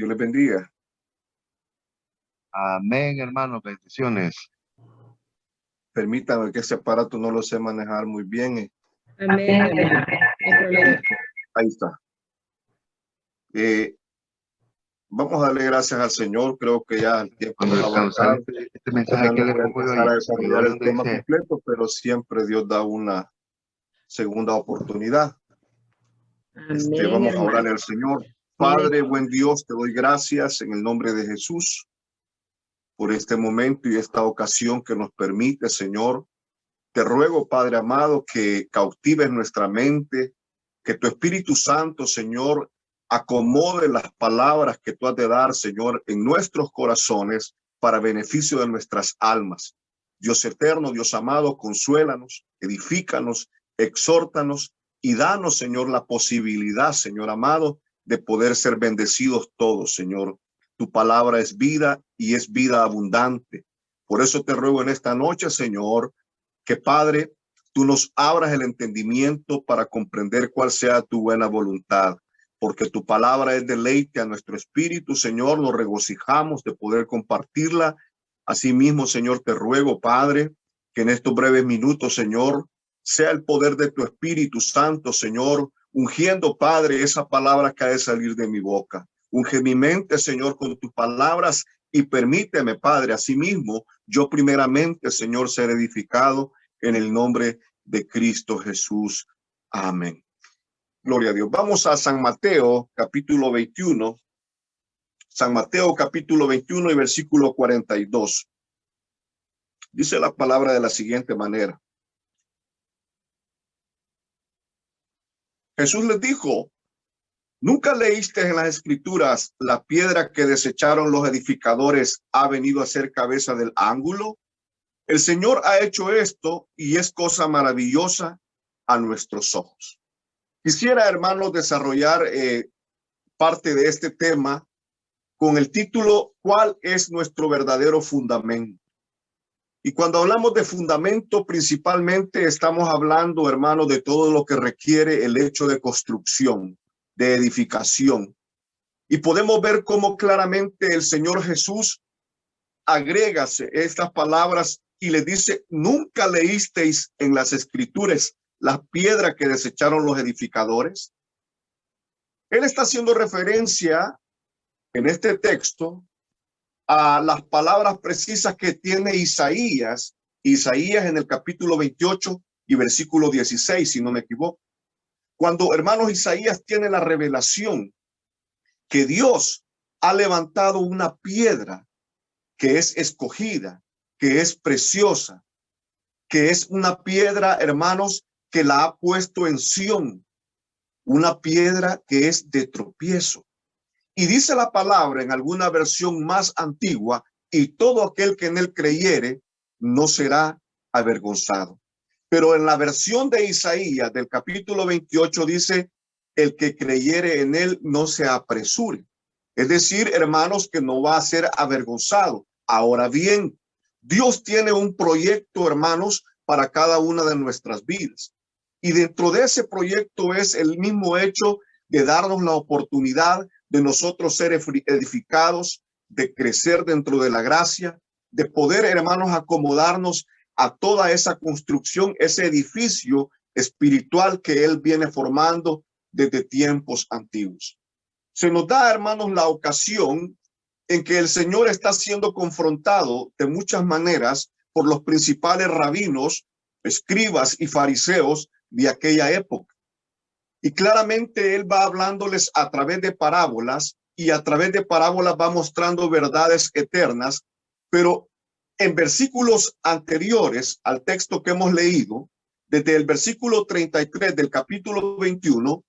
Dios les bendiga. Amén, hermanos. Bendiciones. Permítame que ese aparato no lo sé manejar muy bien. Amén. Ahí está. Vamos a darle gracias al Señor. Creo que ya el tiempo nos ha avanzado. Este mensaje que le pongo a desarrollar el tema completo, pero siempre Dios da una segunda oportunidad. Amén, Vamos hermano. a orarle al Señor. Padre, buen Dios, te doy gracias en el nombre de Jesús por este momento y esta ocasión que nos permite, Señor. Te ruego, Padre amado, que cautives nuestra mente, que tu Espíritu Santo, Señor, acomode las palabras que tú has de dar, Señor, en nuestros corazones para beneficio de nuestras almas. Dios eterno, Dios amado, consuélanos, edifícanos, exhórtanos y danos, Señor, la posibilidad, Señor amado, de poder ser bendecidos todos, Señor. Tu palabra es vida y es vida abundante. Por eso te ruego en esta noche, Señor, que Padre, tú nos abras el entendimiento para comprender cuál sea tu buena voluntad, porque tu palabra es deleite a nuestro espíritu, Señor, nos regocijamos de poder compartirla. Asimismo, Señor, te ruego, Padre, que en estos breves minutos, Señor, sea el poder de tu Espíritu Santo, Señor, ungiendo, Padre, esa palabra que ha de salir de mi boca. Unge mi mente, Señor, con tus palabras y permíteme, Padre, asimismo, yo primeramente, Señor, ser edificado en el nombre de Cristo Jesús. Amén. Gloria a Dios. Vamos a San Mateo, capítulo 21. San Mateo, capítulo 21 y versículo 42. Dice la palabra de la siguiente manera. Jesús les dijo, ¿nunca leíste en las escrituras la piedra que desecharon los edificadores ha venido a ser cabeza del ángulo? El Señor ha hecho esto y es cosa maravillosa a nuestros ojos. Quisiera, hermanos, desarrollar parte de este tema con el título ¿Cuál es nuestro verdadero fundamento? Y cuando hablamos de fundamento, principalmente estamos hablando, hermanos, de todo lo que requiere el hecho de construcción, de edificación. Y podemos ver cómo claramente el Señor Jesús agrega estas palabras y le dice, ¿nunca leísteis en las escrituras la piedra que desecharon los edificadores? Él está haciendo referencia en este texto a las palabras precisas que tiene Isaías en el capítulo 28 y versículo 16, si no me equivoco. Cuando, hermanos, Isaías tiene la revelación que Dios ha levantado una piedra que es escogida, que es preciosa, que es una piedra, hermanos, que la ha puesto en Sión, una piedra que es de tropiezo. Y dice la palabra en alguna versión más antigua, y todo aquel que en él creyere no será avergonzado. Pero en la versión de Isaías del capítulo 28 dice, el que creyere en él no se apresure. Es decir, hermanos, que no va a ser avergonzado. Ahora bien, Dios tiene un proyecto, hermanos, para cada una de nuestras vidas. Y dentro de ese proyecto es el mismo hecho de darnos la oportunidad de nosotros ser edificados, de crecer dentro de la gracia, de poder, hermanos, acomodarnos a toda esa construcción, ese edificio espiritual que Él viene formando desde tiempos antiguos. Se nos da, hermanos, la ocasión en que el Señor está siendo confrontado de muchas maneras por los principales rabinos, escribas y fariseos de aquella época. Y claramente Él va hablándoles a través de parábolas y a través de parábolas va mostrando verdades eternas, pero en versículos anteriores al texto que hemos leído, desde el versículo 33 del capítulo 21,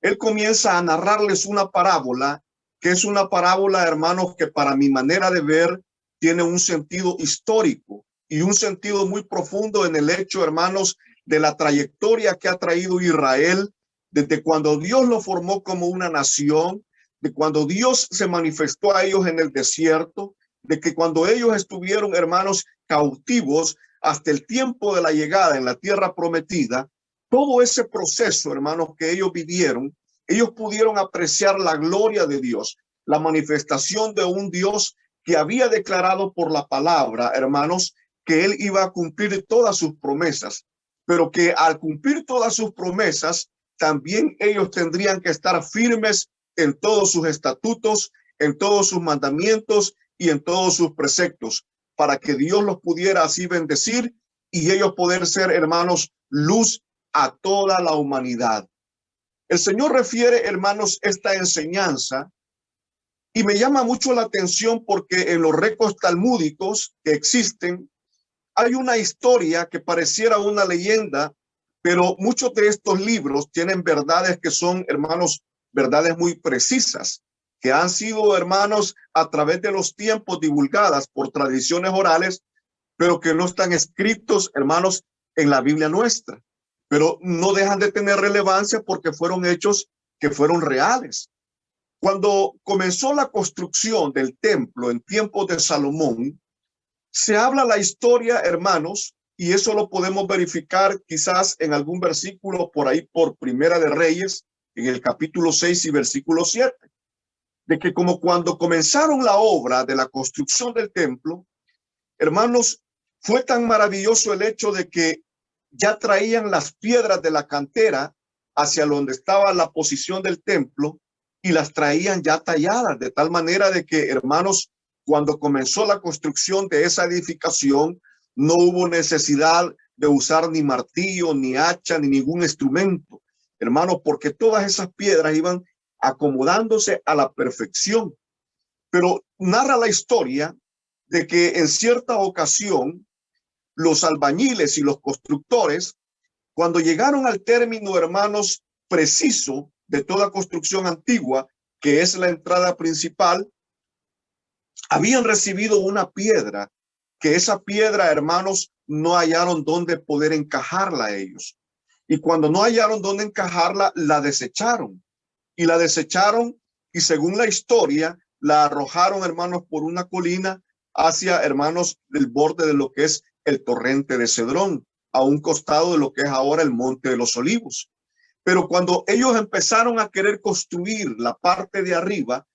Él comienza a narrarles una parábola que es una parábola, hermanos, que para mi manera de ver tiene un sentido histórico y un sentido muy profundo en el hecho, hermanos, de la trayectoria que ha traído Israel desde cuando Dios lo formó como una nación, de cuando Dios se manifestó a ellos en el desierto, de que cuando ellos estuvieron, hermanos, cautivos hasta el tiempo de la llegada en la tierra prometida, todo ese proceso, hermanos, que ellos vivieron, ellos pudieron apreciar la gloria de Dios. la manifestación de un Dios que había declarado por la palabra, hermanos, que él iba a cumplir todas sus promesas, pero que al cumplir todas sus promesas, también ellos tendrían que estar firmes en todos sus estatutos, en todos sus mandamientos y en todos sus preceptos, para que Dios los pudiera así bendecir y ellos poder ser, hermanos, luz a toda la humanidad. El Señor refiere, hermanos, esta enseñanza y me llama mucho la atención porque en los récords talmúdicos que existen, hay una historia que pareciera una leyenda, pero muchos de estos libros tienen verdades que son, hermanos, verdades muy precisas, que han sido, hermanos, a través de los tiempos divulgadas por tradiciones orales, pero que no están escritos, hermanos, en la Biblia nuestra. Pero no dejan de tener relevancia porque fueron hechos que fueron reales. Cuando comenzó la construcción del templo en tiempos de Salomón, se habla la historia, hermanos, y eso lo podemos verificar quizás en algún versículo por ahí por Primera de Reyes, en el capítulo 6 y versículo 7, de que como cuando comenzaron la obra de la construcción del templo, hermanos, fue tan maravilloso el hecho de que ya traían las piedras de la cantera hacia donde estaba la posición del templo y las traían ya talladas, de tal manera de que, hermanos, cuando comenzó la construcción de esa edificación, no hubo necesidad de usar ni martillo, ni hacha, ni ningún instrumento, hermanos, porque todas esas piedras iban acomodándose a la perfección. Pero narra la historia de que en cierta ocasión los albañiles y los constructores, cuando llegaron al término, hermanos, preciso de toda construcción antigua, que es la entrada principal, habían recibido una piedra, que esa piedra, hermanos, no hallaron dónde poder encajarla ellos. Y cuando no hallaron dónde encajarla, la desecharon. Y la desecharon y según la historia, la arrojaron, hermanos, por una colina hacia, hermanos, el borde de lo que es el torrente de Cedrón, a un costado de lo que es ahora el Monte de los Olivos. Pero cuando ellos empezaron a querer construir la parte de arriba,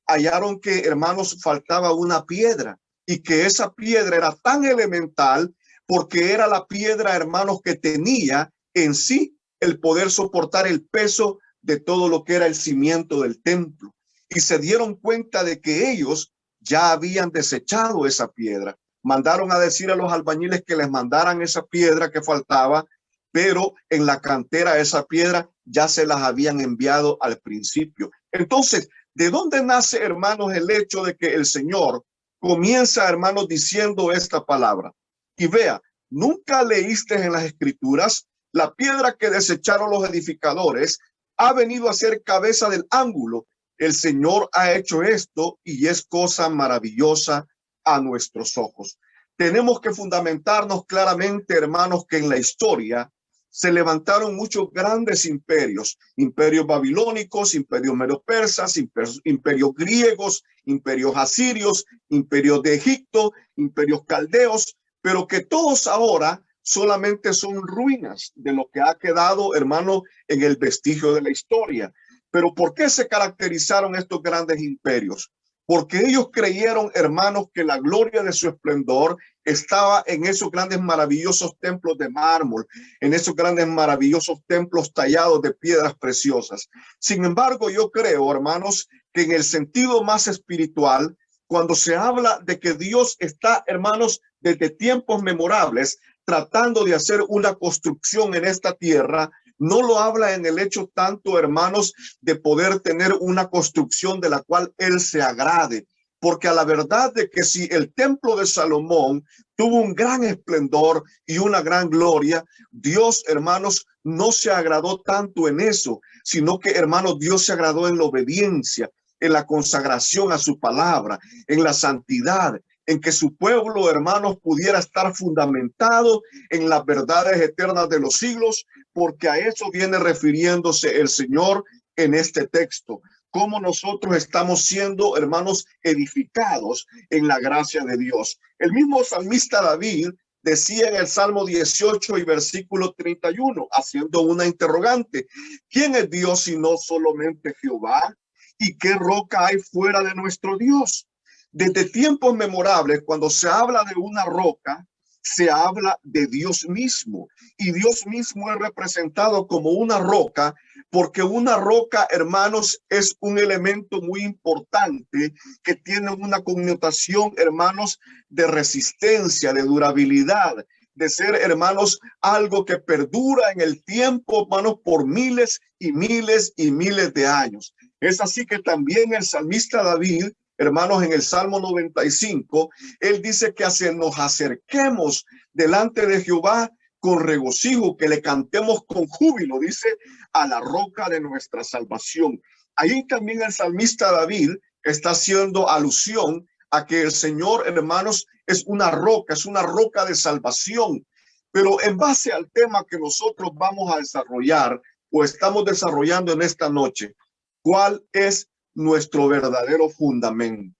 hallaron que, hermanos, faltaba una piedra y que esa piedra era tan elemental porque era la piedra, hermanos, que tenía en sí el poder soportar el peso de todo lo que era el cimiento del templo. Y se dieron cuenta de que ellos ya habían desechado esa piedra. Mandaron a decir a los albañiles que les mandaran esa piedra que faltaba, pero en la cantera esa piedra ya se las habían enviado al principio. Entonces, ¿de dónde nace, hermanos, el hecho de que el Señor comienza, hermanos, diciendo esta palabra? Y vea, nunca leíste en las Escrituras, la piedra que desecharon los edificadores ha venido a ser cabeza del ángulo. El Señor ha hecho esto y es cosa maravillosa a nuestros ojos. Tenemos que fundamentarnos claramente, hermanos, que en la historia se levantaron muchos grandes imperios, imperios babilónicos, imperios medo-persas, imperios griegos, imperios asirios, imperios de Egipto, imperios caldeos, pero que todos ahora solamente son ruinas de lo que ha quedado, hermano, en el vestigio de la historia. Pero ¿por qué se caracterizaron estos grandes imperios? Porque ellos creyeron, hermanos, que la gloria de su esplendor estaba en esos grandes maravillosos templos de mármol, en esos grandes maravillosos templos tallados de piedras preciosas. Sin embargo, yo creo, hermanos, que en el sentido más espiritual, cuando se habla de que Dios está, hermanos, desde tiempos memorables, tratando de hacer una construcción en esta tierra, no lo habla en el hecho tanto, hermanos, de poder tener una construcción de la cual él se agrade. Porque a la verdad de que si el templo de Salomón tuvo un gran esplendor y una gran gloria, Dios, hermanos, no se agradó tanto en eso, sino que, hermanos, Dios se agradó en la obediencia, en la consagración a su palabra, en la santidad, en que su pueblo, hermanos, pudiera estar fundamentado en las verdades eternas de los siglos, porque a eso viene refiriéndose el Señor en este texto. Cómo nosotros estamos siendo, hermanos, edificados en la gracia de Dios. El mismo salmista David decía en el Salmo 18 y versículo 31, haciendo una interrogante: ¿quién es Dios sino solamente Jehová? ¿Y qué roca hay fuera de nuestro Dios? Desde tiempos memorables, cuando se habla de una roca, se habla de Dios mismo. Y Dios mismo es representado como una roca, porque una roca, hermanos, es un elemento muy importante que tiene una connotación, hermanos, de resistencia, de durabilidad, de ser, hermanos, algo que perdura en el tiempo, hermanos, por miles y miles y miles de años. Es así que también el salmista David, hermanos, en el Salmo 95, él dice que nos acerquemos delante de Jehová con regocijo, que le cantemos con júbilo, dice, a la roca de nuestra salvación. Ahí también el salmista David está haciendo alusión a que el Señor, hermanos, es una roca de salvación. Pero en base al tema que nosotros vamos a desarrollar o estamos desarrollando en esta noche, ¿cuál es nuestro verdadero fundamento?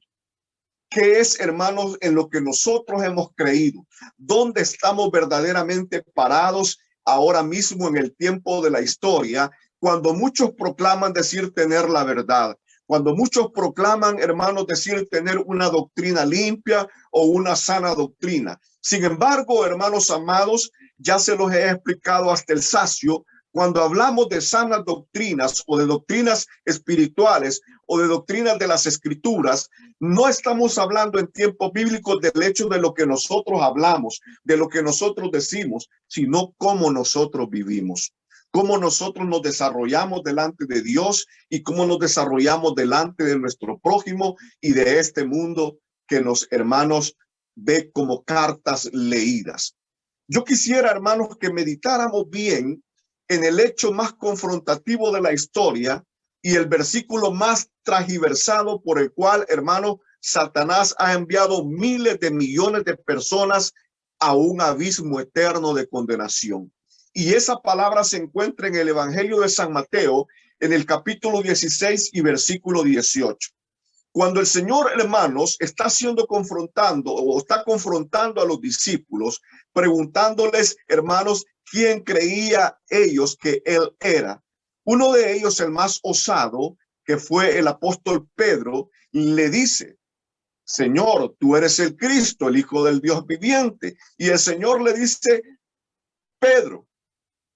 ¿Qué es, hermanos, en lo que nosotros hemos creído? ¿Dónde estamos verdaderamente parados ahora mismo en el tiempo de la historia, cuando muchos proclaman decir tener la verdad? Cuando muchos proclaman, hermanos, decir tener una doctrina limpia o una sana doctrina. Sin embargo, hermanos amados, ya se los he explicado hasta el sacio. Cuando hablamos de sanas doctrinas o de doctrinas espirituales o de doctrinas de las escrituras, no estamos hablando en tiempos bíblicos del hecho de lo que nosotros hablamos, de lo que nosotros decimos, sino cómo nosotros vivimos, cómo nosotros nos desarrollamos delante de Dios y cómo nos desarrollamos delante de nuestro prójimo y de este mundo que los hermanos ve como cartas leídas. Yo quisiera, hermanos, que meditáramos bien en el hecho más confrontativo de la historia y el versículo más transversado por el cual, hermano, Satanás ha enviado miles de millones de personas a un abismo eterno de condenación. Y esa palabra se encuentra en el Evangelio de San Mateo, en el capítulo 16 y versículo 18. Cuando el Señor, hermanos, está confrontando a los discípulos, preguntándoles, hermanos, quién creía ellos que él era. Uno de ellos, el más osado, que fue el apóstol Pedro, le dice: Señor, tú eres el Cristo, el Hijo del Dios viviente. Y el Señor le dice: Pedro,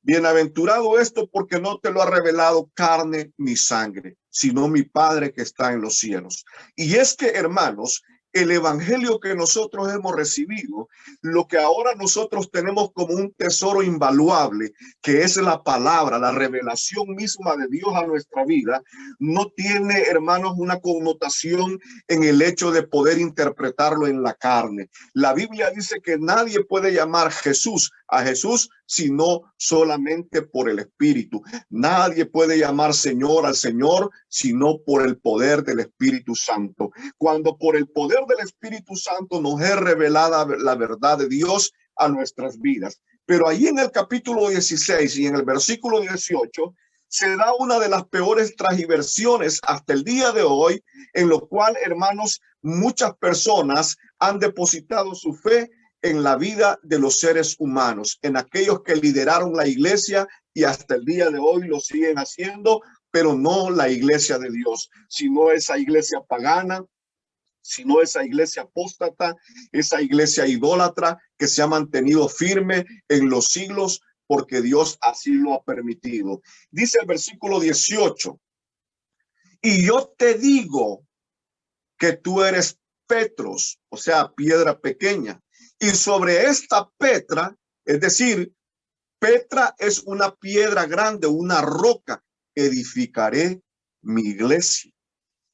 bienaventurado esto, porque no te lo ha revelado carne ni sangre, sino mi Padre que está en los cielos. Y es que, hermanos, el evangelio que nosotros hemos recibido, lo que ahora nosotros tenemos como un tesoro invaluable, que es la palabra, la revelación misma de Dios a nuestra vida, no tiene, hermanos, una connotación en el hecho de poder interpretarlo en la carne. La Biblia dice que nadie puede llamar a Jesús sino solamente por el Espíritu. Nadie puede llamar Señor al Señor sino por el poder del Espíritu Santo. Cuando por el poder del Espíritu Santo nos es revelada la verdad de Dios a nuestras vidas. Pero ahí en el capítulo 16 y en el versículo 18 se da una de las peores transversiones hasta el día de hoy, en lo cual, hermanos, muchas personas han depositado su fe en la vida de los seres humanos, en aquellos que lideraron la iglesia y hasta el día de hoy lo siguen haciendo, pero no la iglesia de Dios, sino esa iglesia pagana, sino esa iglesia apóstata, esa iglesia idólatra que se ha mantenido firme en los siglos porque Dios así lo ha permitido. Dice el versículo 18: y yo te digo que tú eres Petros, o sea, piedra pequeña, y sobre esta Petra, es decir, Petra es una piedra grande, una roca, edificaré mi iglesia.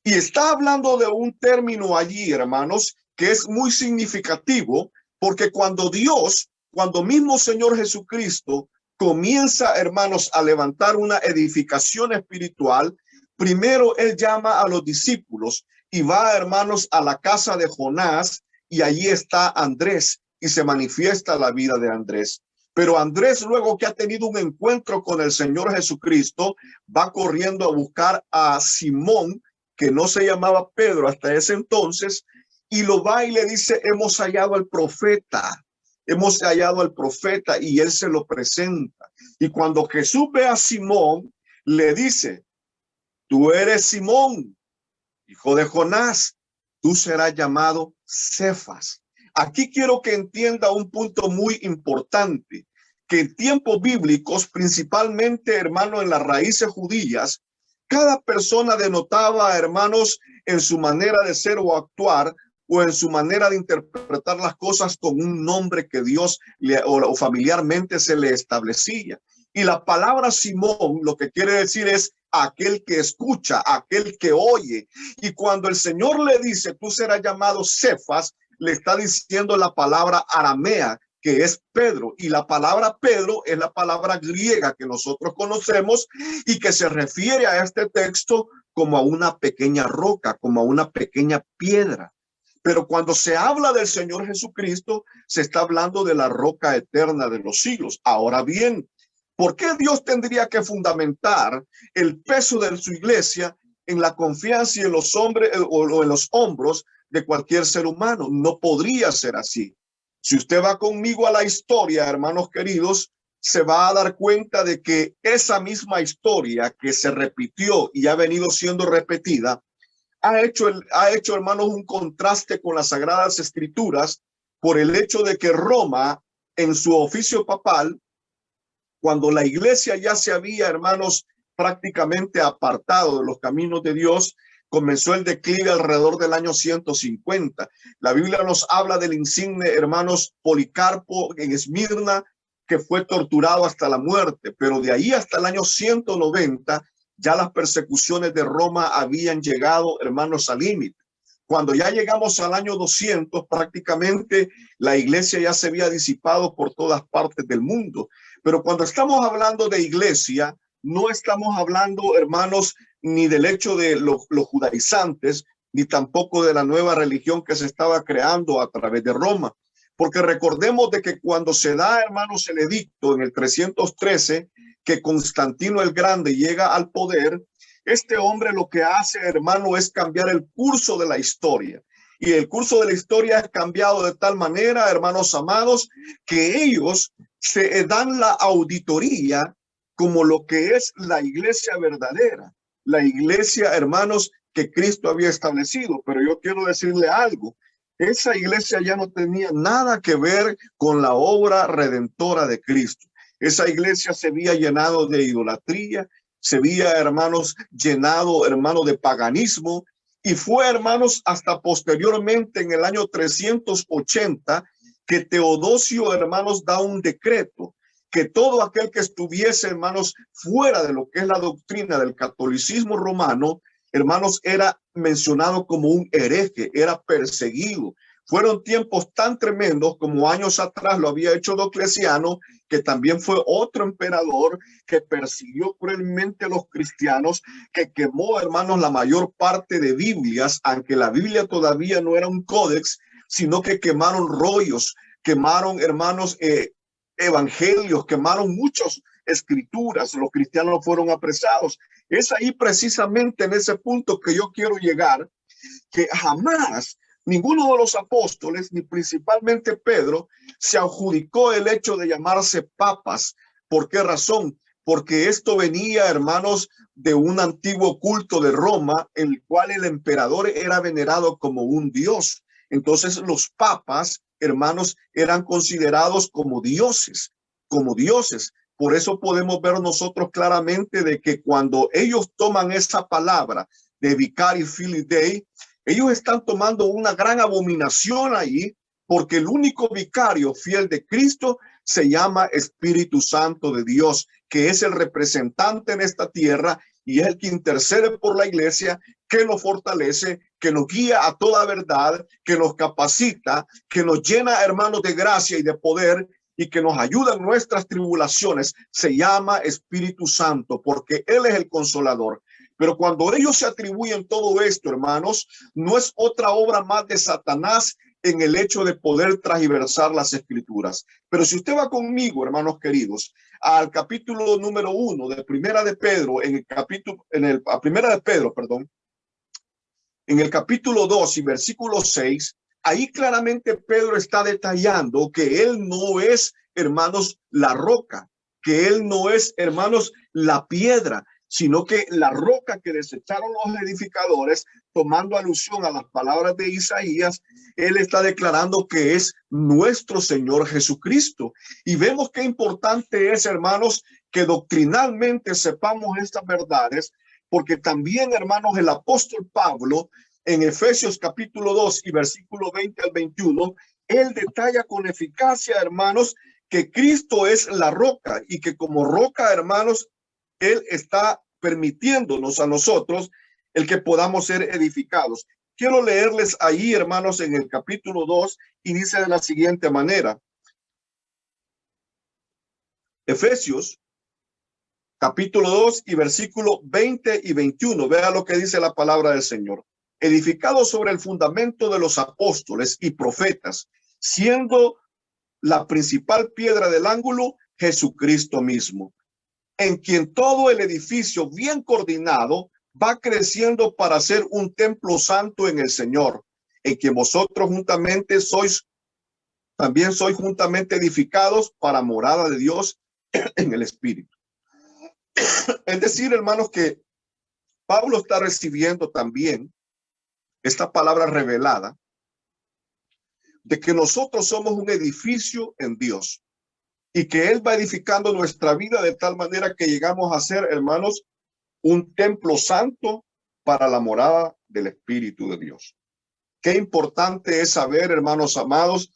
Y está hablando de un término allí, hermanos, que es muy significativo, porque cuando mismo Señor Jesucristo comienza, hermanos, a levantar una edificación espiritual, primero él llama a los discípulos y va, hermanos, a la casa de Jonás, y allí está Andrés y se manifiesta la vida de Andrés. Pero Andrés, luego que ha tenido un encuentro con el Señor Jesucristo, va corriendo a buscar a Simón, que no se llamaba Pedro hasta ese entonces, y lo va y le dice: hemos hallado al profeta, y él se lo presenta. Y cuando Jesús ve a Simón, le dice: tú eres Simón, hijo de Jonás, tú serás llamado Cefas. Aquí quiero que entienda un punto muy importante, que en tiempos bíblicos, principalmente, hermano, en las raíces judías, cada persona denotaba, hermanos, en su manera de ser o actuar, o en su manera de interpretar las cosas con un nombre que Dios o familiarmente se le establecía. Y la palabra Simón lo que quiere decir es aquel que escucha, aquel que oye. Y cuando el Señor le dice, tú serás llamado Cefas, le está diciendo la palabra aramea, que es Pedro. Y la palabra Pedro es la palabra griega que nosotros conocemos y que se refiere a este texto como a una pequeña roca, como a una pequeña piedra. Pero cuando se habla del Señor Jesucristo, se está hablando de la roca eterna de los siglos. Ahora bien, ¿por qué Dios tendría que fundamentar el peso de su iglesia en la confianza y en los hombres o en los hombros de cualquier ser humano? No podría ser así. Si usted va conmigo a la historia, hermanos queridos, se va a dar cuenta de que esa misma historia que se repitió y ha venido siendo repetida, ha hecho, hermanos, un contraste con las Sagradas Escrituras por el hecho de que Roma, en su oficio papal, cuando la iglesia ya se había, hermanos, prácticamente apartado de los caminos de Dios, comenzó el declive alrededor del año 150. La Biblia nos habla del insigne, hermanos, Policarpo en Esmirna, que fue torturado hasta la muerte, pero de ahí hasta el año 190, ya las persecuciones de Roma habían llegado, hermanos, al límite. Cuando ya llegamos al año 200, prácticamente la iglesia ya se había disipado por todas partes del mundo. Pero cuando estamos hablando de iglesia, no estamos hablando, hermanos, ni del hecho de los judaizantes, ni tampoco de la nueva religión que se estaba creando a través de Roma. Porque recordemos de que cuando se da, hermanos, el edicto en el 313, que Constantino el Grande llega al poder, este hombre lo que hace, hermano, es cambiar el curso de la historia. Y el curso de la historia es cambiado de tal manera, hermanos amados, que ellos se dan la auditoría como lo que es la iglesia verdadera, la iglesia, hermanos, que Cristo había establecido. Pero yo quiero decirle algo, esa iglesia ya no tenía nada que ver con la obra redentora de Cristo. Esa iglesia se había llenado de idolatría, se había, hermanos, llenado, hermanos, de paganismo, y fue, hermanos, hasta posteriormente en el año 380 que Teodosio, hermanos, da un decreto que todo aquel que estuviese, hermanos, fuera de lo que es la doctrina del catolicismo romano, hermanos, era mencionado como un hereje, era perseguido. Fueron tiempos tan tremendos como años atrás lo había hecho Diocleciano, que también fue otro emperador que persiguió cruelmente a los cristianos, que quemó, hermanos, la mayor parte de Biblias, aunque la Biblia todavía no era un códex, sino que quemaron rollos, quemaron, hermanos, evangelios, quemaron muchas escrituras, los cristianos fueron apresados. Es ahí precisamente en ese punto que yo quiero llegar, que jamás ninguno de los apóstoles, ni principalmente Pedro, se adjudicó el hecho de llamarse papas. ¿Por qué razón? Porque esto venía, hermanos, de un antiguo culto de Roma, en el cual el emperador era venerado como un dios. Entonces los papas, hermanos, eran considerados como dioses, como dioses. Por eso podemos ver nosotros claramente de que cuando ellos toman esa palabra de Vicari Filii Dei, ellos están tomando una gran abominación ahí, porque el único vicario fiel de Cristo se llama Espíritu Santo de Dios, que es el representante en esta tierra y es el que intercede por la iglesia, que nos fortalece, que nos guía a toda verdad, que nos capacita, que nos llena, hermanos, de gracia y de poder, y que nos ayuda en nuestras tribulaciones. Se llama Espíritu Santo, porque Él es el consolador. Pero cuando ellos se atribuyen todo esto, hermanos, no es otra obra más de Satanás en el hecho de poder transversar las escrituras. Pero si usted va conmigo, hermanos queridos, al capítulo número 1 de Primera de Pedro, en el capítulo 2 y versículo 6, ahí claramente Pedro está detallando que él no es, hermanos, la roca, que él no es, hermanos, la piedra, sino que la roca que desecharon los edificadores, tomando alusión a las palabras de Isaías, él está declarando que es nuestro Señor Jesucristo. Y vemos qué importante es, hermanos, que doctrinalmente sepamos estas verdades, porque también, hermanos, el apóstol Pablo, en Efesios capítulo 2 y versículo 20 al 21, él detalla con eficacia, hermanos, que Cristo es la roca y que como roca, hermanos, él está permitiéndonos a nosotros el que podamos ser edificados. Quiero leerles ahí, hermanos, en el capítulo 2, y dice de la siguiente manera. Efesios, capítulo 2 y versículo 20 y 21. Vea lo que dice la palabra del Señor. Edificados sobre el fundamento de los apóstoles y profetas, siendo la principal piedra del ángulo Jesucristo mismo, en quien todo el edificio bien coordinado va creciendo para ser un templo santo en el Señor, en quien vosotros juntamente sois juntamente edificados para morada de Dios en el Espíritu. Es decir, hermanos, que Pablo está recibiendo también esta palabra revelada de que nosotros somos un edificio en Dios y que Él va edificando nuestra vida de tal manera que llegamos a ser, hermanos, un templo santo para la morada del Espíritu de Dios. Qué importante es saber, hermanos amados,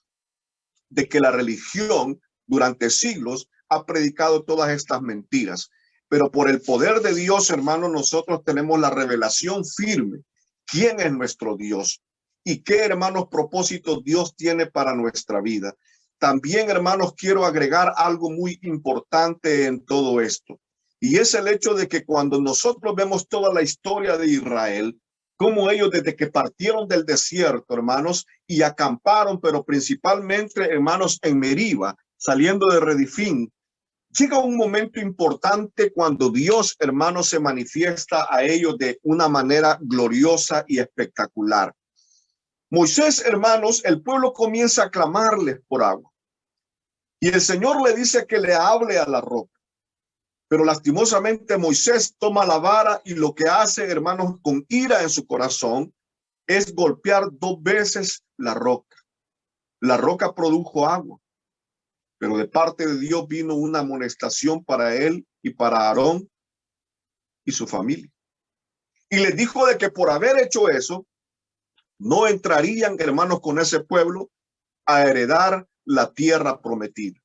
de que la religión durante siglos ha predicado todas estas mentiras, pero por el poder de Dios, hermanos, nosotros tenemos la revelación firme. ¿Quién es nuestro Dios? ¿Y qué, hermanos, propósitos Dios tiene para nuestra vida? También, hermanos, quiero agregar algo muy importante en todo esto. Y es el hecho de que cuando nosotros vemos toda la historia de Israel, como ellos desde que partieron del desierto, hermanos, y acamparon, pero principalmente, hermanos, en Meriba, saliendo de Redifín, llega un momento importante cuando Dios, hermanos, se manifiesta a ellos de una manera gloriosa y espectacular. Moisés, hermanos, el pueblo comienza a clamarles por agua. Y el Señor le dice que le hable a la roca. Pero lastimosamente Moisés toma la vara y lo que hace, hermanos, con ira en su corazón, es golpear 2 veces la roca. La roca produjo agua, pero de parte de Dios vino una amonestación para él y para Aarón y su familia. Y les dijo de que por haber hecho eso, no entrarían, hermanos, con ese pueblo a heredar la tierra prometida.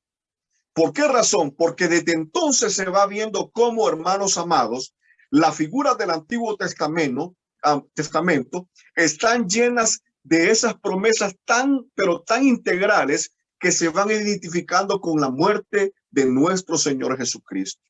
¿Por qué razón? Porque desde entonces se va viendo cómo, hermanos amados, las figuras del Antiguo Testamento están llenas de esas promesas pero tan integrales que se van identificando con la muerte de nuestro Señor Jesucristo.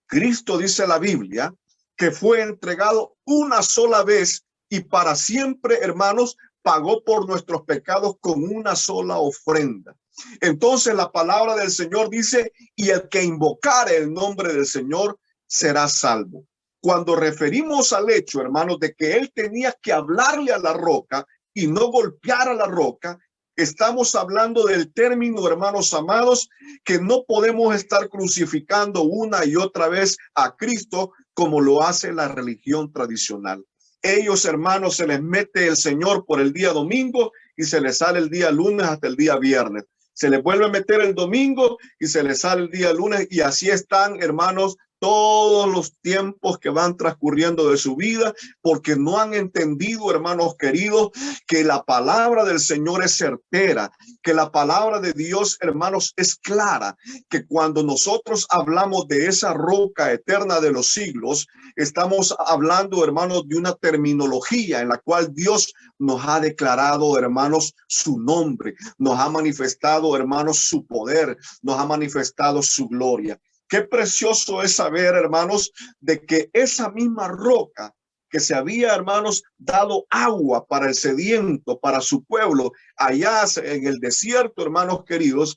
Cristo, dice la Biblia, que fue entregado una sola vez y para siempre, hermanos, pagó por nuestros pecados con una sola ofrenda. Entonces la palabra del Señor dice, y el que invocare el nombre del Señor será salvo. Cuando referimos al hecho, hermanos, de que él tenía que hablarle a la roca y no golpear a la roca, estamos hablando del término, hermanos amados, que no podemos estar crucificando una y otra vez a Cristo como lo hace la religión tradicional. Ellos, hermanos, se les mete el Señor por el día domingo y se les sale el día lunes hasta el día viernes. Se les vuelve a meter el domingo y se les sale el día lunes y así están, hermanos, todos los tiempos que van transcurriendo de su vida, porque no han entendido, hermanos queridos, que la palabra del Señor es certera, que la palabra de Dios, hermanos, es clara, que cuando nosotros hablamos de esa roca eterna de los siglos, estamos hablando, hermanos, de una terminología en la cual Dios nos ha declarado, hermanos, su nombre, nos ha manifestado, hermanos, su poder, nos ha manifestado su gloria. Qué precioso es saber, hermanos, de que esa misma roca que se había, hermanos, dado agua para el sediento, para su pueblo, allá en el desierto, hermanos queridos,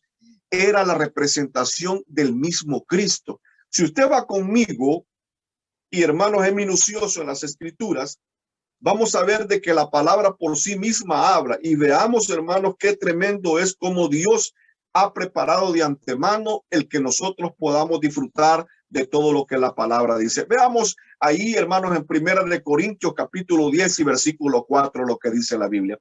era la representación del mismo Cristo. Si usted va conmigo, y hermanos, es minucioso en las escrituras, vamos a ver de que la palabra por sí misma habla y veamos, hermanos, qué tremendo es como Dios ha preparado de antemano el que nosotros podamos disfrutar de todo lo que la palabra dice. Veamos ahí, hermanos, en Primera de Corintios, capítulo 10 y versículo 4, lo que dice la Biblia.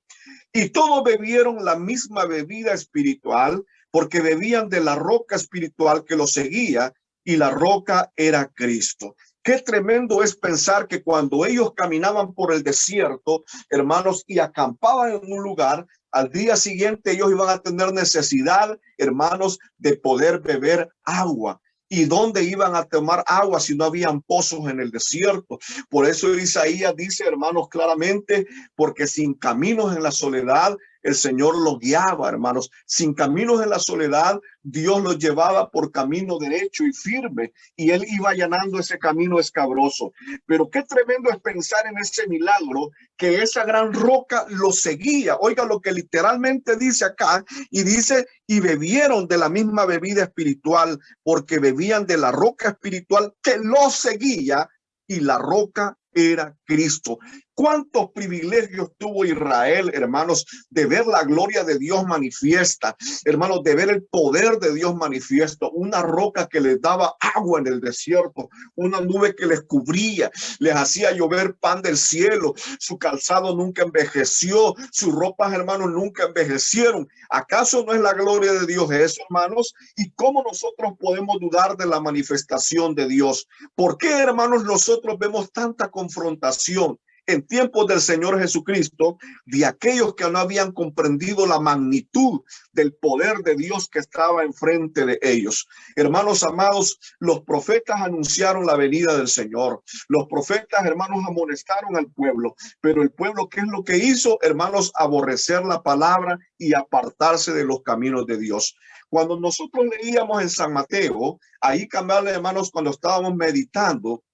Y todos bebieron la misma bebida espiritual, porque bebían de la roca espiritual que los seguía, y la roca era Cristo. Qué tremendo es pensar que cuando ellos caminaban por el desierto, hermanos, y acampaban en un lugar, al día siguiente ellos iban a tener necesidad, hermanos, de poder beber agua. ¿Y dónde iban a tomar agua si no habían pozos en el desierto? Por eso Isaías dice, hermanos, claramente, porque sin caminos en la soledad, el Señor los guiaba, hermanos. Sin caminos en la soledad, Dios los llevaba por camino derecho y firme, y él iba allanando ese camino escabroso. Pero qué tremendo es pensar en ese milagro, que esa gran roca los seguía. Oiga lo que literalmente dice acá, y dice, y bebieron de la misma bebida espiritual, porque bebían de la roca espiritual que los seguía, y la roca era Cristo. ¿Cuántos privilegios tuvo Israel, hermanos, de ver la gloria de Dios manifiesta, hermanos, de ver el poder de Dios manifiesto? Una roca que les daba agua en el desierto, una nube que les cubría, les hacía llover pan del cielo, su calzado nunca envejeció, sus ropas, hermanos, nunca envejecieron. ¿Acaso no es la gloria de Dios eso, hermanos? ¿Y cómo nosotros podemos dudar de la manifestación de Dios? ¿Por qué, hermanos, nosotros vemos tanta confrontación en tiempos del Señor Jesucristo de aquellos que no habían comprendido la magnitud del poder de Dios que estaba enfrente de ellos? Hermanos amados, los profetas anunciaron la venida del Señor. Los profetas, hermanos, amonestaron al pueblo, pero el pueblo, ¿qué es lo que hizo? Hermanos, aborrecer la palabra y apartarse de los caminos de Dios. Cuando nosotros leíamos en San Mateo, ahí, hermanos, cuando estábamos meditando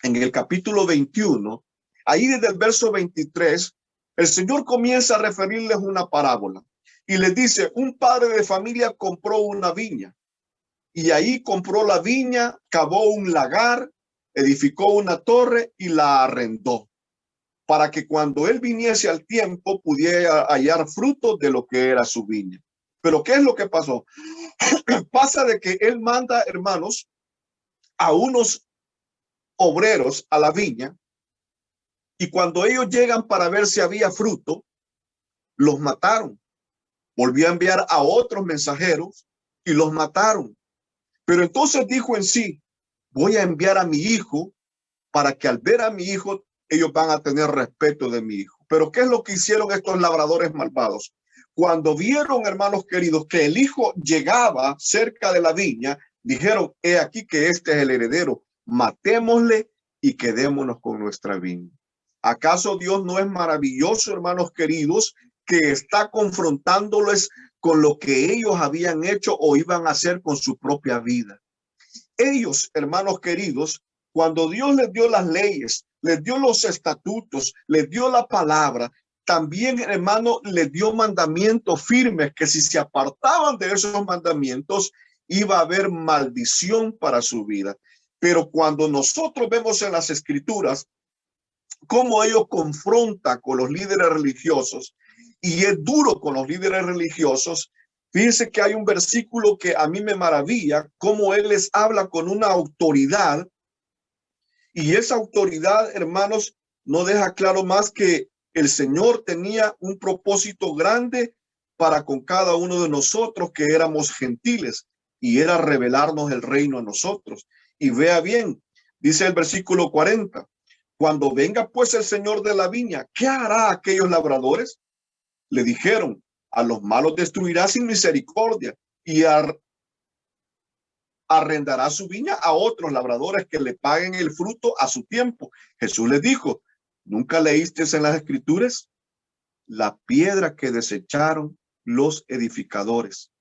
en el capítulo 21, ahí desde el verso 23, el Señor comienza a referirles una parábola y les dice, un padre de familia compró una viña y ahí compró la viña, cavó un lagar, edificó una torre y la arrendó para que cuando él viniese al tiempo pudiera hallar frutos de lo que era su viña. Pero ¿qué es lo que pasó? Pasa de que él manda, hermanos, a unos obreros a la viña, y cuando ellos llegan para ver si había fruto, los mataron. Volvió a enviar a otros mensajeros y los mataron. Pero entonces dijo en sí, voy a enviar a mi hijo para que al ver a mi hijo, ellos van a tener respeto de mi hijo. Pero ¿qué es lo que hicieron estos labradores malvados? Cuando vieron, hermanos queridos, que el hijo llegaba cerca de la viña, dijeron, he aquí que este es el heredero, matémosle y quedémonos con nuestra viña. ¿Acaso Dios no es maravilloso, hermanos queridos, que está confrontándoles con lo que ellos habían hecho o iban a hacer con su propia vida? Ellos, hermanos queridos, cuando Dios les dio las leyes, les dio los estatutos, les dio la palabra, también, hermano, les dio mandamientos firmes que si se apartaban de esos mandamientos, iba a haber maldición para su vida. Pero cuando nosotros vemos en las escrituras cómo ellos confrontan con los líderes religiosos, y es duro con los líderes religiosos, fíjense que hay un versículo que a mí me maravilla, cómo él les habla con una autoridad, y esa autoridad, hermanos, no deja claro más que el Señor tenía un propósito grande para con cada uno de nosotros que éramos gentiles, y era revelarnos el reino a nosotros. Y vea bien, dice el versículo 40, cuando venga pues el Señor de la viña, ¿qué hará aquellos labradores? Le dijeron, a los malos destruirá sin misericordia y arrendará su viña a otros labradores que le paguen el fruto a su tiempo. Jesús les dijo, ¿nunca leíste en las escrituras? La piedra que desecharon los edificadores.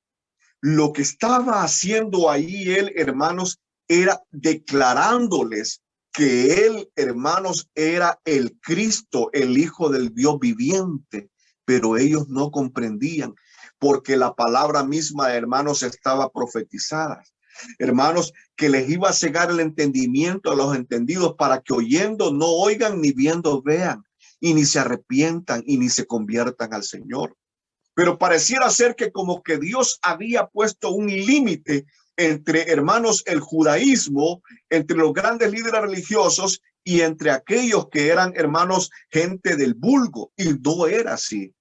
Lo que estaba haciendo ahí él, hermanos, era declarándoles que él, hermanos, era el Cristo, el Hijo del Dios viviente, pero ellos no comprendían porque la palabra misma, hermanos, estaba profetizada. Hermanos, que les iba a cegar el entendimiento a los entendidos para que oyendo no oigan ni viendo vean y ni se arrepientan y ni se conviertan al Señor. Pero pareciera ser que como que Dios había puesto un límite entre, hermanos, el judaísmo, entre los grandes líderes religiosos y entre aquellos que eran, hermanos, gente del vulgo. Y no era así.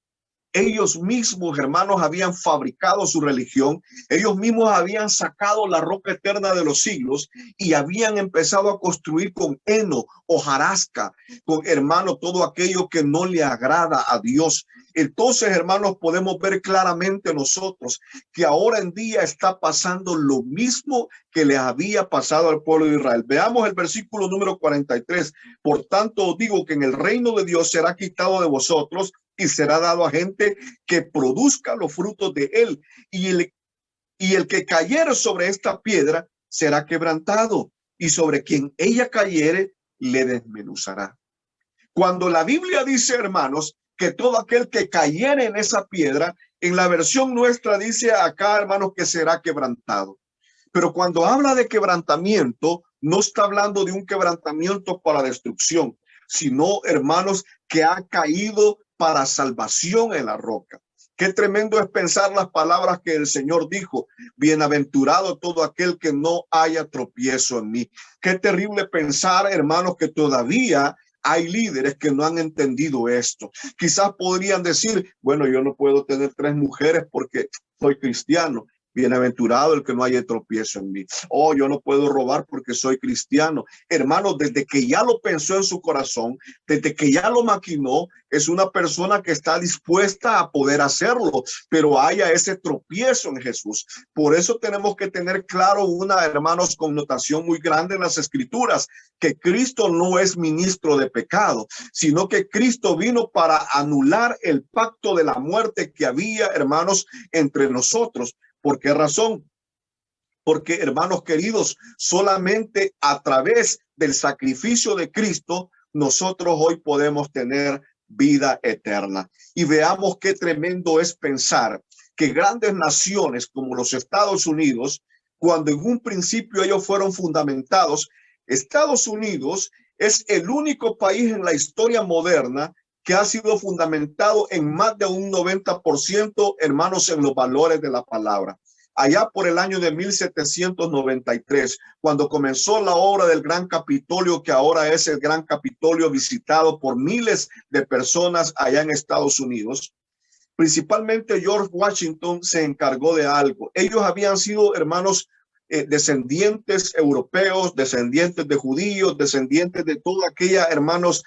Ellos mismos, hermanos, habían fabricado su religión. Ellos mismos habían sacado la roca eterna de los siglos y habían empezado a construir con heno, hojarasca, con, hermano, todo aquello que no le agrada a Dios. Entonces, hermanos, podemos ver claramente nosotros que ahora en día está pasando lo mismo que les había pasado al pueblo de Israel. Veamos el versículo número 43. Por tanto, os digo que en el reino de Dios será quitado de vosotros y será dado a gente que produzca los frutos de él. Y el que cayere sobre esta piedra será quebrantado, y sobre quien ella cayere le desmenuzará. Cuando la Biblia dice, hermanos, que todo aquel que cayere en esa piedra, en la versión nuestra dice acá, hermanos, que será quebrantado. Pero cuando habla de quebrantamiento, no está hablando de un quebrantamiento para destrucción, sino, hermanos, que ha caído para salvación en la roca. Qué tremendo es pensar las palabras que el Señor dijo: bienaventurado todo aquel que no haya tropiezo en mí. Qué terrible pensar, hermanos, que todavía hay líderes que no han entendido esto. Quizás podrían decir, bueno, yo no puedo tener 3 mujeres porque soy cristiano. Bienaventurado el que no haya tropiezo en mí. Oh, yo no puedo robar porque soy cristiano. Hermano, desde que ya lo pensó en su corazón, desde que ya lo maquinó, es una persona que está dispuesta a poder hacerlo, pero haya ese tropiezo en Jesús. Por eso tenemos que tener claro una, hermanos, connotación muy grande en las Escrituras, que Cristo no es ministro de pecado, sino que Cristo vino para anular el pacto de la muerte que había, hermanos, entre nosotros. ¿Por qué razón? Porque, hermanos queridos, solamente a través del sacrificio de Cristo nosotros hoy podemos tener vida eterna. Y veamos qué tremendo es pensar que grandes naciones como los Estados Unidos, cuando en un principio ellos fueron fundamentados, Estados Unidos es el único país en la historia moderna que ha sido fundamentado en más de un 90%, hermanos, en los valores de la palabra. Allá por el año de 1793, cuando comenzó la obra del Gran Capitolio, que ahora es el Gran Capitolio visitado por miles de personas allá en Estados Unidos, principalmente George Washington se encargó de algo. Ellos habían sido, hermanos, descendientes europeos, descendientes de judíos, descendientes de toda aquella, hermanos,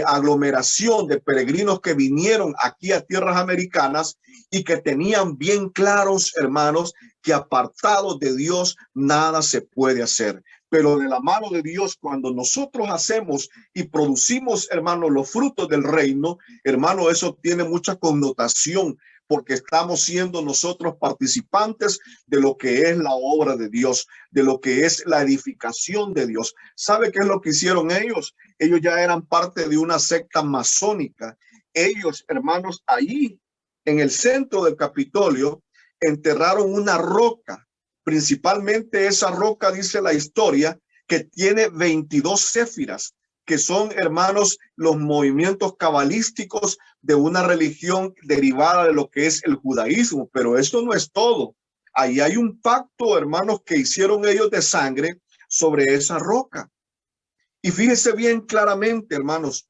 aglomeración de peregrinos que vinieron aquí a tierras americanas y que tenían bien claros, hermanos, que apartados de Dios nada se puede hacer. Pero de la mano de Dios, cuando nosotros hacemos y producimos, hermanos, los frutos del reino, hermano, eso tiene mucha connotación, porque estamos siendo nosotros participantes de lo que es la obra de Dios, de lo que es la edificación de Dios. ¿Sabe qué es lo que hicieron ellos? Ellos ya eran parte de una secta masónica. Ellos, hermanos, ahí en el centro del Capitolio enterraron una roca. Principalmente esa roca, dice la historia, que tiene 22 céfiras, que son, hermanos, los movimientos cabalísticos de una religión derivada de lo que es el judaísmo. Pero eso no es todo. Ahí hay un pacto, hermanos, que hicieron ellos de sangre sobre esa roca. Y fíjese bien claramente, hermanos,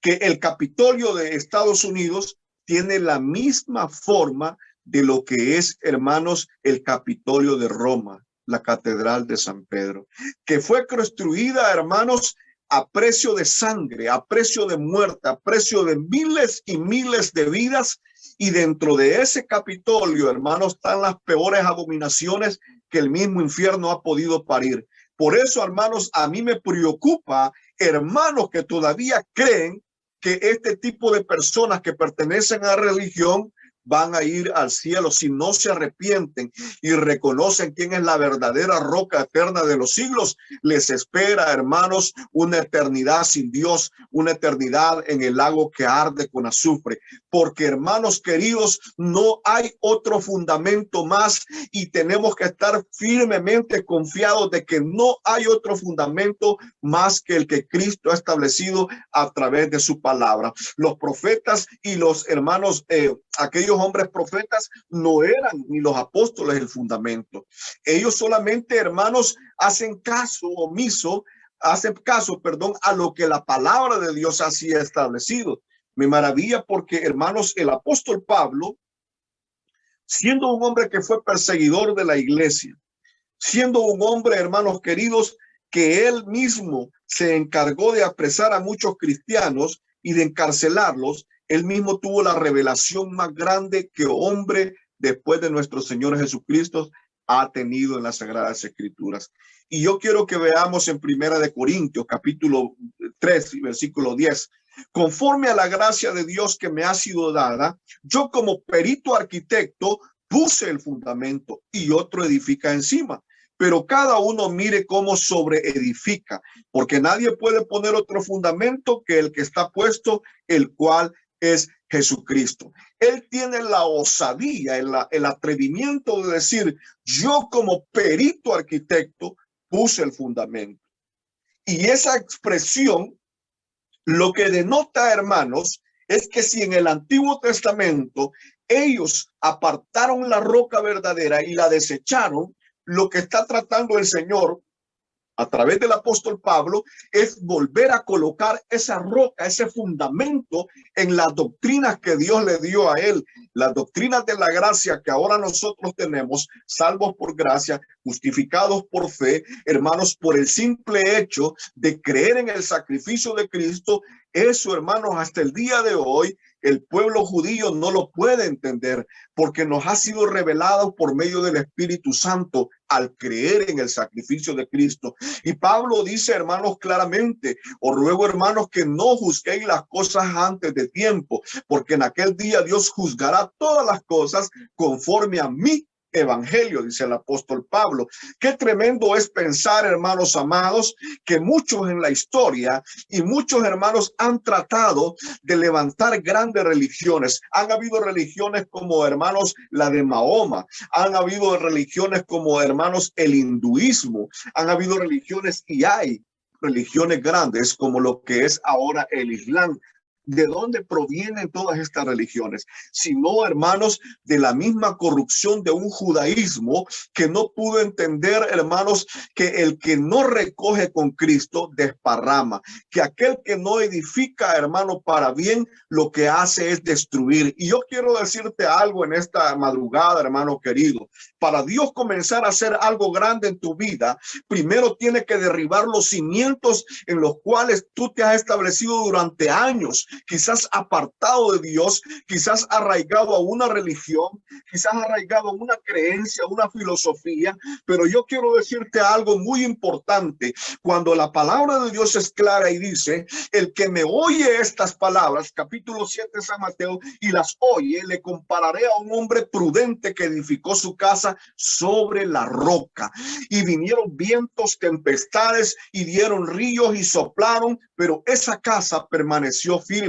que el Capitolio de Estados Unidos tiene la misma forma de lo que es, hermanos, el Capitolio de Roma, la Catedral de San Pedro, que fue construida, hermanos, a precio de sangre, a precio de muerte, a precio de miles y miles de vidas. Y dentro de ese Capitolio, hermanos, están las peores abominaciones que el mismo infierno ha podido parir. Por eso, hermanos, a mí me preocupa, hermanos, que todavía creen que este tipo de personas que pertenecen a la religión van a ir al cielo si no se arrepienten y reconocen quién es la verdadera roca eterna de los siglos. Les espera, hermanos, una eternidad sin Dios, una eternidad en el lago que arde con azufre. Porque, hermanos queridos, no hay otro fundamento más y tenemos que estar firmemente confiados de que no hay otro fundamento más que el que Cristo ha establecido a través de su palabra. Los profetas y los hermanos, aquellos aquellos hombres profetas no eran ni los apóstoles el fundamento. Ellos solamente, hermanos, hacen caso omiso, a lo que la palabra de Dios así ha establecido. Me maravilla porque, hermanos, el apóstol Pablo, siendo un hombre que fue perseguidor de la iglesia, siendo un hombre, hermanos queridos, que él mismo se encargó de apresar a muchos cristianos y de encarcelarlos, él mismo tuvo la revelación más grande que hombre después de nuestro Señor Jesucristo ha tenido en las Sagradas Escrituras. Y yo quiero que veamos en Primera de Corintios, capítulo 3, versículo 10. Conforme a la gracia de Dios que me ha sido dada, yo como perito arquitecto puse el fundamento y otro edifica encima. Pero cada uno mire cómo sobreedifica, porque nadie puede poner otro fundamento que el que está puesto, el cual es Jesucristo. Él tiene la osadía, el atrevimiento de decir, yo como perito arquitecto puse el fundamento. Y esa expresión lo que denota, hermanos, es que si en el Antiguo Testamento ellos apartaron la roca verdadera y la desecharon, lo que está tratando el Señor a través del apóstol Pablo es volver a colocar esa roca, ese fundamento en las doctrinas que Dios le dio a él, las doctrinas de la gracia que ahora nosotros tenemos, salvos por gracia, justificados por fe, hermanos, por el simple hecho de creer en el sacrificio de Cristo. Eso, hermanos, hasta el día de hoy, el pueblo judío no lo puede entender porque nos ha sido revelado por medio del Espíritu Santo al creer en el sacrificio de Cristo. Y Pablo dice, hermanos, claramente, os ruego, hermanos, que no juzguéis las cosas antes de tiempo, porque en aquel día Dios juzgará todas las cosas conforme a mí evangelio, dice el apóstol Pablo. Qué tremendo es pensar, hermanos amados, que muchos en la historia y muchos hermanos han tratado de levantar grandes religiones. Han habido religiones como, hermanos, la de Mahoma, han habido religiones como, hermanos, el hinduismo, han habido religiones y hay religiones grandes como lo que es ahora el Islam. ¿De dónde provienen todas estas religiones? Sino, hermanos, de la misma corrupción de un judaísmo que no pudo entender, hermanos, que el que no recoge con Cristo desparrama, que aquel que no edifica, hermano, para bien, lo que hace es destruir. Y yo quiero decirte algo en esta madrugada, hermano querido. Para Dios comenzar a hacer algo grande en tu vida, primero tiene que derribar los cimientos en los cuales tú te has establecido durante años, quizás apartado de Dios, quizás arraigado a una religión, quizás arraigado a una creencia, una filosofía. Pero yo quiero decirte algo muy importante. Cuando la palabra de Dios es clara y dice, el que me oye estas palabras, capítulo 7 de San Mateo, y las oye, le compararé a un hombre prudente que edificó su casa sobre la roca. Y vinieron vientos, tempestades, y dieron ríos y soplaron, pero esa casa permaneció firme.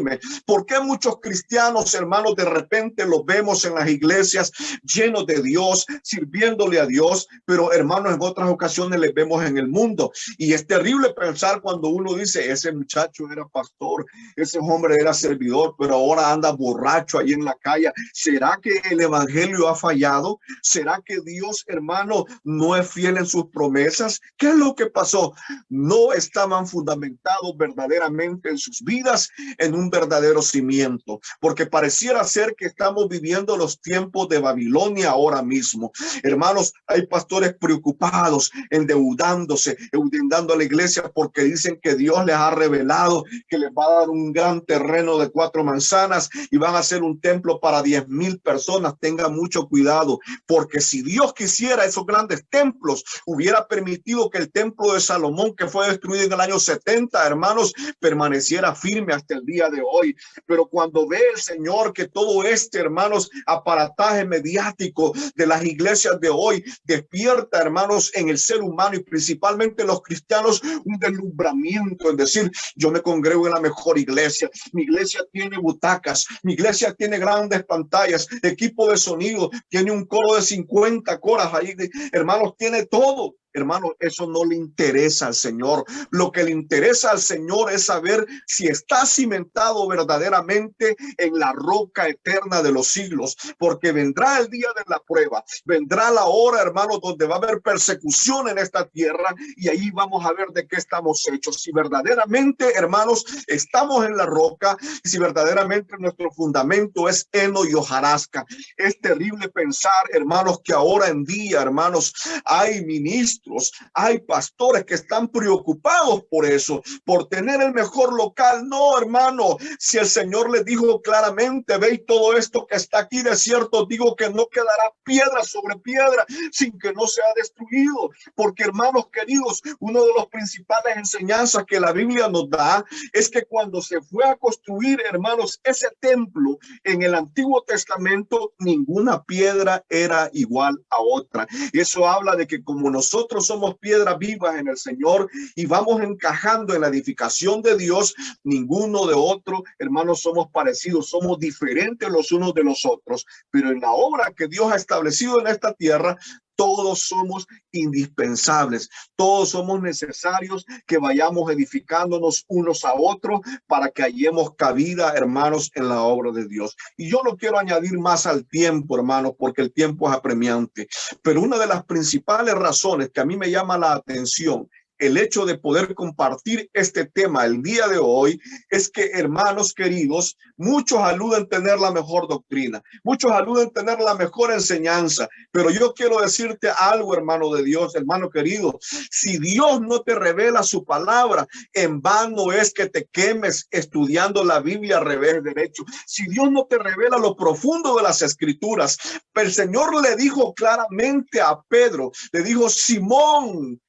¿Por qué muchos cristianos, hermanos, de repente los vemos en las iglesias llenos de Dios, sirviéndole a Dios, pero, hermanos, en otras ocasiones les vemos en el mundo? Y es terrible pensar cuando uno dice, ese muchacho era pastor, ese hombre era servidor, pero ahora anda borracho ahí en la calle. ¿Será que el evangelio ha fallado? ¿Será que Dios, hermano, no es fiel en sus promesas? ¿Qué es lo que pasó? No estaban fundamentados verdaderamente en sus vidas en un verdadero cimiento, porque pareciera ser que estamos viviendo los tiempos de Babilonia ahora mismo. Hermanos, hay pastores preocupados, endeudándose, endeudando a la iglesia porque dicen que Dios les ha revelado que les va a dar un gran terreno de 4 manzanas y van a hacer un templo para 10,000 personas. Tengan mucho cuidado, porque si Dios quisiera esos grandes templos, hubiera permitido que el templo de Salomón, que fue destruido en el año 70, hermanos, permaneciera firme hasta el día de hoy. Pero cuando ve el Señor que todo este, hermanos, aparataje mediático de las iglesias de hoy despierta, hermanos, en el ser humano y principalmente en los cristianos un deslumbramiento en decir, yo me congrego en la mejor iglesia, mi iglesia tiene butacas, mi iglesia tiene grandes pantallas, equipo de sonido, tiene un coro de 50 coras ahí, hermanos, tiene todo. hermano, eso no le interesa al Señor. Lo que le interesa al Señor es saber si está cimentado verdaderamente en la roca eterna de los siglos, porque vendrá el día de la prueba, vendrá la hora, hermano, donde va a haber persecución en esta tierra, y ahí vamos a ver de qué estamos hechos. Si verdaderamente, hermanos, estamos en la roca, y si verdaderamente nuestro fundamento es heno y hojarasca. Es terrible pensar, hermanos, que ahora en día, hermanos, hay ministros, hay pastores que están preocupados por eso, por tener el mejor local. No, hermano, si el Señor les dijo claramente, veis todo esto que está aquí de cierto, digo que no quedará piedra sobre piedra sin que no sea destruido. Porque, hermanos queridos, uno de los principales enseñanzas que la Biblia nos da es que cuando se fue a construir, hermanos, ese templo en el Antiguo Testamento, ninguna piedra era igual a otra. Y eso habla de que como nosotros somos piedras vivas en el Señor y vamos encajando en la edificación de Dios, ninguno de otro, hermanos, somos parecidos, somos diferentes los unos de los otros. Pero en la obra que Dios ha establecido en esta tierra, todos somos indispensables, todos somos necesarios que vayamos edificándonos unos a otros para que hallemos cabida, hermanos, en la obra de Dios. Y yo no quiero añadir más al tiempo, hermanos, porque el tiempo es apremiante, pero una de las principales razones que a mí me llama la atención el hecho de poder compartir este tema el día de hoy es que, hermanos queridos, muchos aluden tener la mejor doctrina, muchos aluden tener la mejor enseñanza, pero yo quiero decirte algo, hermano de Dios, hermano querido, si Dios no te revela su palabra, en vano es que te quemes estudiando la Biblia al revés derecho. Si Dios no te revela lo profundo de las Escrituras, el Señor le dijo claramente a Pedro, le dijo: Simón,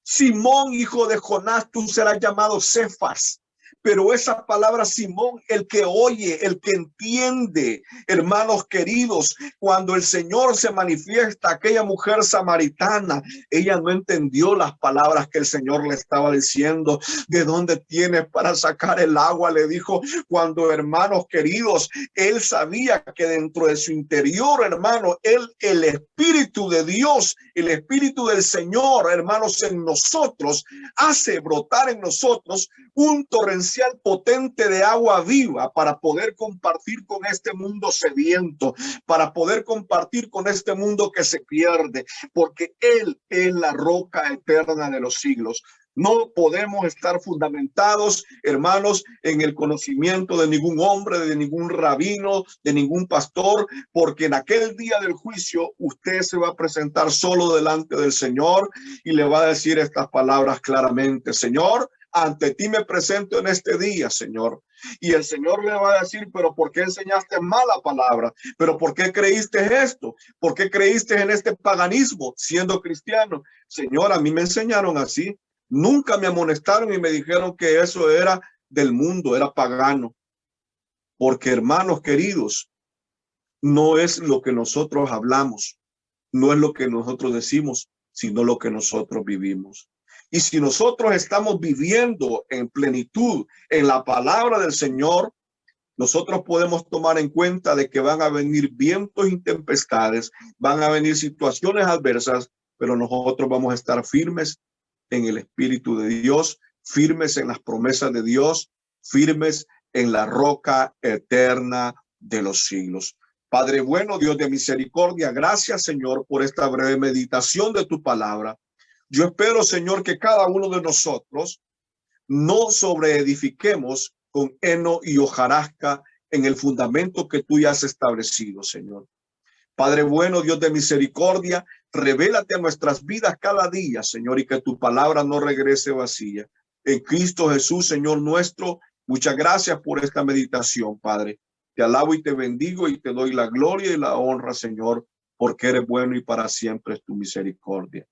Simón, hijo de Jonás, tú serás llamado Cefas. Pero esa palabra Simón, el que oye, el que entiende, hermanos queridos, cuando el Señor se manifiesta a aquella mujer samaritana, ella no entendió las palabras que el Señor le estaba diciendo. ¿De dónde tienes para sacar el agua?, le dijo. Cuando, hermanos queridos, él sabía que dentro de su interior, hermano, el Espíritu de Dios, el Espíritu del Señor, hermanos, en nosotros, hace brotar en nosotros un torrencial potente de agua viva para poder compartir con este mundo sediento, para poder compartir con este mundo que se pierde, porque Él es la roca eterna de los siglos. No podemos estar fundamentados, hermanos, en el conocimiento de ningún hombre, de ningún rabino, de ningún pastor, porque en aquel día del juicio usted se va a presentar solo delante del Señor y le va a decir estas palabras claramente: Señor, ante ti me presento en este día, Señor. Y el Señor le va a decir: pero ¿por qué enseñaste mala palabra? ¿Pero por qué creíste esto? ¿Por qué creíste en este paganismo siendo cristiano? Señor, a mí me enseñaron así. Nunca me amonestaron y me dijeron que eso era del mundo, era pagano. Porque, hermanos queridos, no es lo que nosotros hablamos, no es lo que nosotros decimos, sino lo que nosotros vivimos. Y si nosotros estamos viviendo en plenitud en la palabra del Señor, nosotros podemos tomar en cuenta de que van a venir vientos y tempestades, van a venir situaciones adversas, pero nosotros vamos a estar firmes en el Espíritu de Dios, firmes en las promesas de Dios, firmes en la roca eterna de los siglos. Padre bueno, Dios de misericordia, gracias, Señor, por esta breve meditación de tu palabra. Yo espero, Señor, que cada uno de nosotros no sobreedifiquemos con heno y hojarasca en el fundamento que tú ya has establecido, Señor. Padre bueno, Dios de misericordia, revélate a nuestras vidas cada día, Señor, y que tu palabra no regrese vacía. En Cristo Jesús, Señor nuestro, muchas gracias por esta meditación, Padre. Te alabo y te bendigo y te doy la gloria y la honra, Señor, porque eres bueno y para siempre es tu misericordia.